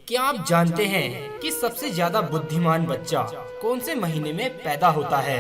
क्या आप जानते हैं कि सबसे ज्यादा बुद्धिमान बच्चा कौन से महीने में पैदा होता है?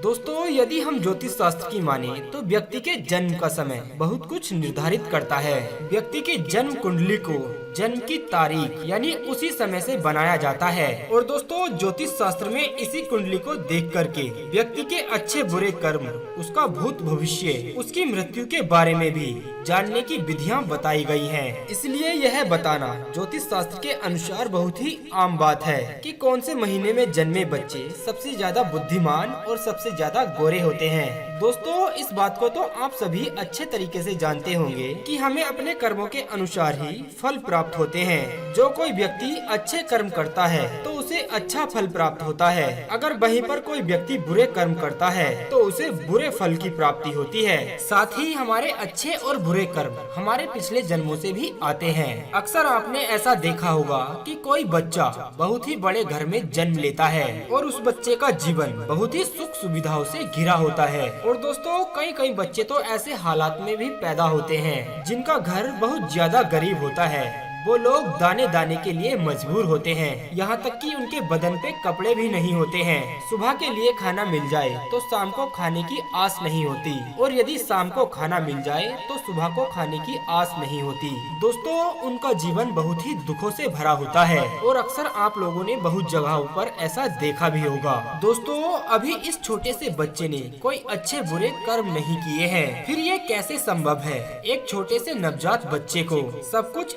दोस्तों, यदि हम ज्योतिष शास्त्र की माने तो व्यक्ति के जन्म का समय बहुत कुछ निर्धारित करता है। व्यक्ति की जन्म कुंडली को जन्म की तारीख यानी उसी समय से बनाया जाता है। और दोस्तों, ज्योतिष शास्त्र में इसी कुंडली को देख करके व्यक्ति के अच्छे बुरे कर्म, उसका भूत भविष्य, उसकी मृत्यु के बारे में भी जानने की विधियां बताई गई हैं। इसलिए यह बताना ज्योतिष शास्त्र के अनुसार बहुत ही आम बात है कि कौन से महीने में जन्मे बच्चे सबसे ज्यादा बुद्धिमान और सबसे ज्यादा गोरे होते हैं। दोस्तों, इस बात को तो आप सभी अच्छे तरीके से जानते होंगे कि हमें अपने कर्मों के अनुसार ही फल प्राप्त होते हैं। जो कोई व्यक्ति अच्छे कर्म करता है तो उसे अच्छा फल प्राप्त होता है। अगर वहीं पर कोई व्यक्ति बुरे कर्म करता है तो उसे बुरे फल की प्राप्ति होती है। साथ ही हमारे अच्छे और बुरे कर्म हमारे पिछले जन्मों से भी आते हैं। अक्सर आपने ऐसा देखा होगा कि कोई बच्चा बहुत ही बड़े घर में जन्म लेता है और उस बच्चे का जीवन बहुत ही सुख सुविधाओं से घिरा होता है। और दोस्तों, कई बच्चे तो ऐसे हालात में भी पैदा होते हैं जिनका घर बहुत ज्यादा गरीब होता है। वो लोग दाने दाने के लिए मजबूर होते हैं, यहाँ तक कि उनके बदन पे कपड़े भी नहीं होते हैं। सुबह के लिए खाना मिल जाए तो शाम को खाने की आस नहीं होती, और यदि शाम को खाना मिल जाए तो सुबह को खाने की आस नहीं होती। दोस्तों, उनका जीवन बहुत ही दुखों से भरा होता है और अक्सर आप लोगों ने बहुत जगहों पर ऐसा देखा भी होगा। दोस्तों, अभी इस छोटे से बच्चे ने कोई अच्छे बुरे कर्म नहीं किए हैं, फिर ये कैसे संभव है? एक छोटे से नवजात बच्चे को सब कुछ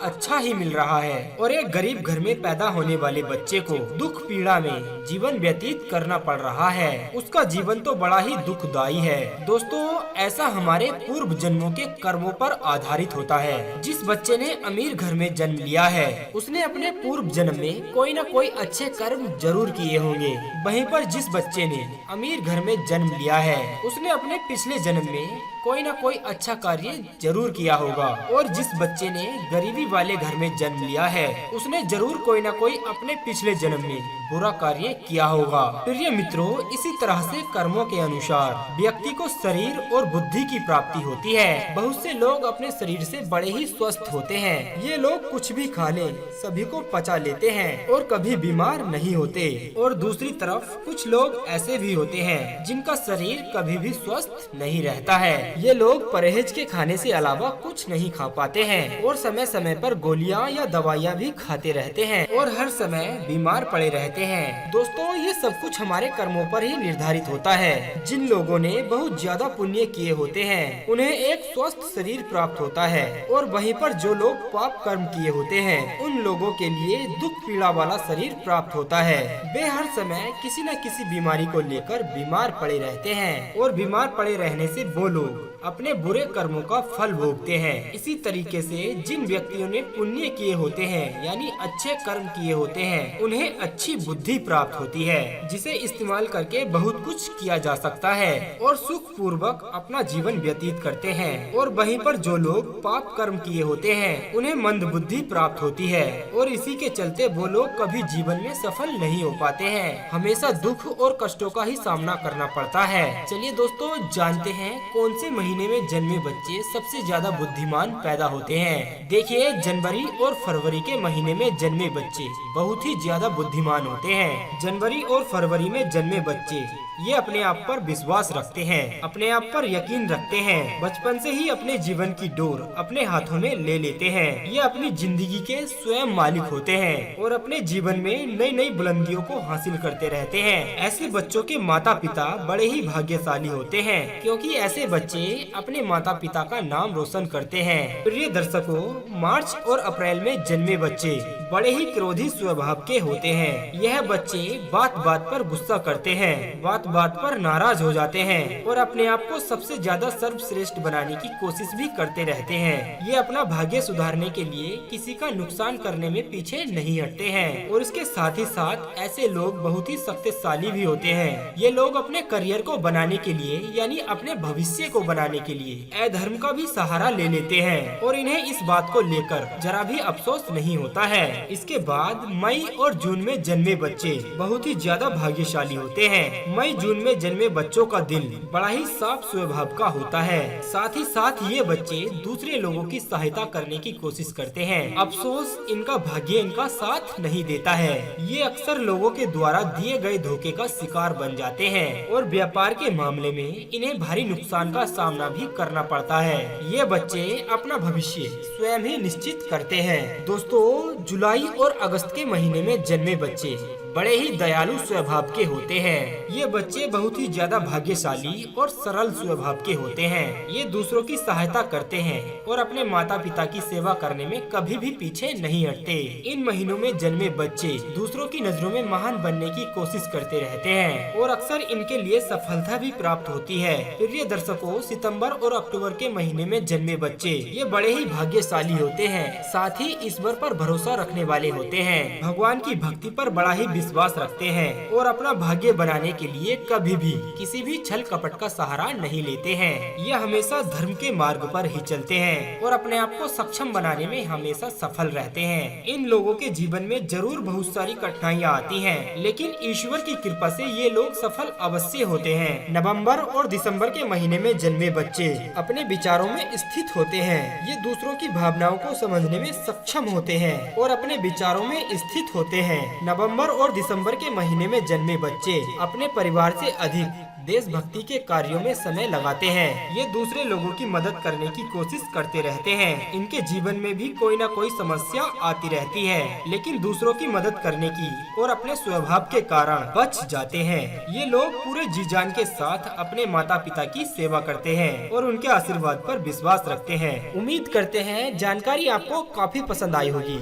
अच्छा ही मिल रहा है और एक गरीब घर में पैदा होने वाले बच्चे को दुख पीड़ा में जीवन व्यतीत करना पड़ रहा है। उसका जीवन तो बड़ा ही दुखदायी है। दोस्तों, ऐसा हमारे पूर्व जन्मों के कर्मों पर आधारित होता है। जिस बच्चे ने अमीर घर में जन्म लिया है उसने अपने पूर्व जन्म में कोई न कोई अच्छे कर्म जरूर किए होंगे। वहीं पर जिस बच्चे ने अमीर घर में जन्म लिया है उसने अपने पिछले जन्म में कोई न कोई अच्छा कार्य जरूर किया होगा। और जिस बच्चे ने गरीबी वाले घर में जन्म लिया है उसने जरूर कोई न कोई अपने पिछले जन्म में बुरा कार्य किया होगा। प्रिय मित्रों, इसी तरह से कर्मों के अनुसार व्यक्ति को शरीर और बुद्धि की प्राप्ति होती है। बहुत से लोग अपने शरीर से बड़े ही स्वस्थ होते हैं। ये लोग कुछ भी खा ले सभी को पचा लेते हैं और कभी बीमार नहीं होते। और दूसरी तरफ कुछ लोग ऐसे भी होते हैं जिनका शरीर कभी भी स्वस्थ नहीं रहता है। ये लोग परहेज के खाने से अलावा कुछ नहीं खा पाते हैं और समय समय पर गोलियां या दवाइयां भी खाते रहते हैं और हर समय बीमार पड़े रहते हैं। दोस्तों, ये सब कुछ हमारे कर्मों पर ही निर्धारित होता है। जिन लोगों ने बहुत ज्यादा पुण्य किए होते हैं उन्हें एक स्वस्थ शरीर प्राप्त होता है, और वहीं पर जो लोग पाप कर्म किए होते हैं उन लोगों के लिए दुख पीड़ा वाला शरीर प्राप्त होता है। वे हर समय किसी न किसी बीमारी को लेकर बीमार पड़े रहते हैं और बीमार पड़े रहने से वो लोग अपने बुरे कर्मों का फल भोगते हैं। इसी तरीके से जिन व्यक्तियों ने पुण्य किए होते हैं यानी अच्छे कर्म किए होते हैं उन्हें अच्छी बुद्धि प्राप्त होती है, जिसे इस्तेमाल करके बहुत कुछ किया जा सकता है और सुख पूर्वक अपना जीवन व्यतीत करते हैं। और वहीं पर जो लोग पाप कर्म किए होते हैं उन्हें मंद बुद्धि प्राप्त होती है और इसी के चलते वो लोग कभी जीवन में सफल नहीं हो पाते हैं। हमेशा दुख और कष्टों का ही सामना करना पड़ता है। चलिए दोस्तों, जानते हैं कौन से महीने में जन्मे बच्चे सबसे ज्यादा बुद्धिमान पैदा होते हैं। देखिए, जनवरी और फरवरी के महीने में जन्मे बच्चे बहुत ही ज्यादा बुद्धिमान होते हैं। जनवरी और फरवरी में जन्मे बच्चे ये अपने आप पर विश्वास रखते हैं, अपने आप पर यकीन रखते हैं। बचपन से ही अपने जीवन की डोर अपने हाथों में ले लेते हैं। ये अपनी जिंदगी के स्वयं मालिक होते हैं और अपने जीवन में नई नई बुलंदियों को हासिल करते रहते हैं। ऐसे बच्चों के माता पिता बड़े ही भाग्यशाली होते हैं, क्योंकि ऐसे बच्चे अपने माता पिता का नाम रोशन करते हैं। प्रिय दर्शकों, मार्च और अप्रैल में जन्मे बच्चे बड़े ही क्रोधी स्वभाव के होते हैं। यह बच्चे बात बात पर गुस्सा करते हैं, बात बात पर नाराज हो जाते हैं और अपने आप को सबसे ज्यादा सर्वश्रेष्ठ बनाने की कोशिश भी करते रहते हैं। ये अपना भाग्य सुधारने के लिए किसी का नुकसान करने में पीछे नहीं हटते हैं और इसके साथ ही साथ ऐसे लोग बहुत ही शक्तिशाली भी होते हैं। ये लोग अपने करियर को बनाने के लिए यानी अपने भविष्य को बनाने के लिए अधर्म का भी सहारा ले लेते हैं और इन्हें इस बात को लेकर जरा भी अफसोस नहीं होता है। इसके बाद मई और जून में जन्मे बच्चे बहुत ही ज्यादा भाग्यशाली होते हैं। मई जून में जन्मे बच्चों का दिल बड़ा ही साफ स्वभाव का होता है। साथ ही साथ ये बच्चे दूसरे लोगों की सहायता करने की कोशिश करते हैं। अफसोस इनका भाग्य इनका साथ नहीं देता है। ये अक्सर लोगों के द्वारा दिए गए धोखे का शिकार बन जाते हैं और व्यापार के मामले में इन्हें भारी नुकसान का सामना भी करना पड़ता है। ये बच्चे अपना भविष्य स्वयं ही निश्चित करते हैं। दोस्तों, जुलाई और अगस्त के महीने में जन्मे बच्चे बड़े ही दयालु स्वभाव के होते हैं। ये बच्चे बहुत ही ज्यादा भाग्यशाली और सरल स्वभाव के होते हैं। ये दूसरों की सहायता करते हैं और अपने माता पिता की सेवा करने में कभी भी पीछे नहीं हटते। इन महीनों में जन्मे बच्चे दूसरों की नजरों में महान बनने की कोशिश करते रहते हैं और अक्सर इनके लिए सफलता भी प्राप्त होती है। प्रिय दर्शकों, सितंबर और अक्टूबर के महीने में जन्मे बच्चे ये बड़े ही भाग्यशाली होते हैं। साथ ही ईश्वर पर भरोसा रखने वाले होते हैं, भगवान की भक्ति पर बड़ा ही विश्वास रखते हैं और अपना भाग्य बनाने के लिए कभी भी किसी भी छल कपट का सहारा नहीं लेते हैं। ये हमेशा धर्म के मार्ग पर ही चलते हैं और अपने आप को सक्षम बनाने में हमेशा सफल रहते हैं। इन लोगों के जीवन में जरूर बहुत सारी कठिनाइयाँ आती हैं, लेकिन ईश्वर की कृपा से ये लोग सफल अवश्य होते हैं। नवंबर और दिसंबर के महीने में जन्मे बच्चे अपने विचारों में स्थित होते हैं। ये दूसरों की भावनाओं को समझने में सक्षम होते हैं और अपने विचारों में स्थित होते हैं। नवंबर और दिसंबर के महीने में जन्मे बच्चे अपने परिवार से अधिक देशभक्ति के कार्यों में समय लगाते हैं। ये दूसरे लोगों की मदद करने की कोशिश करते रहते हैं। इनके जीवन में भी कोई न कोई समस्या आती रहती है, लेकिन दूसरों की मदद करने की और अपने स्वभाव के कारण बच जाते हैं। ये लोग पूरे जी जान के साथ अपने माता पिता की सेवा करते हैं और उनके आशीर्वाद पर विश्वास रखते हैं। उम्मीद करते हैं जानकारी आपको काफी पसंद आई होगी।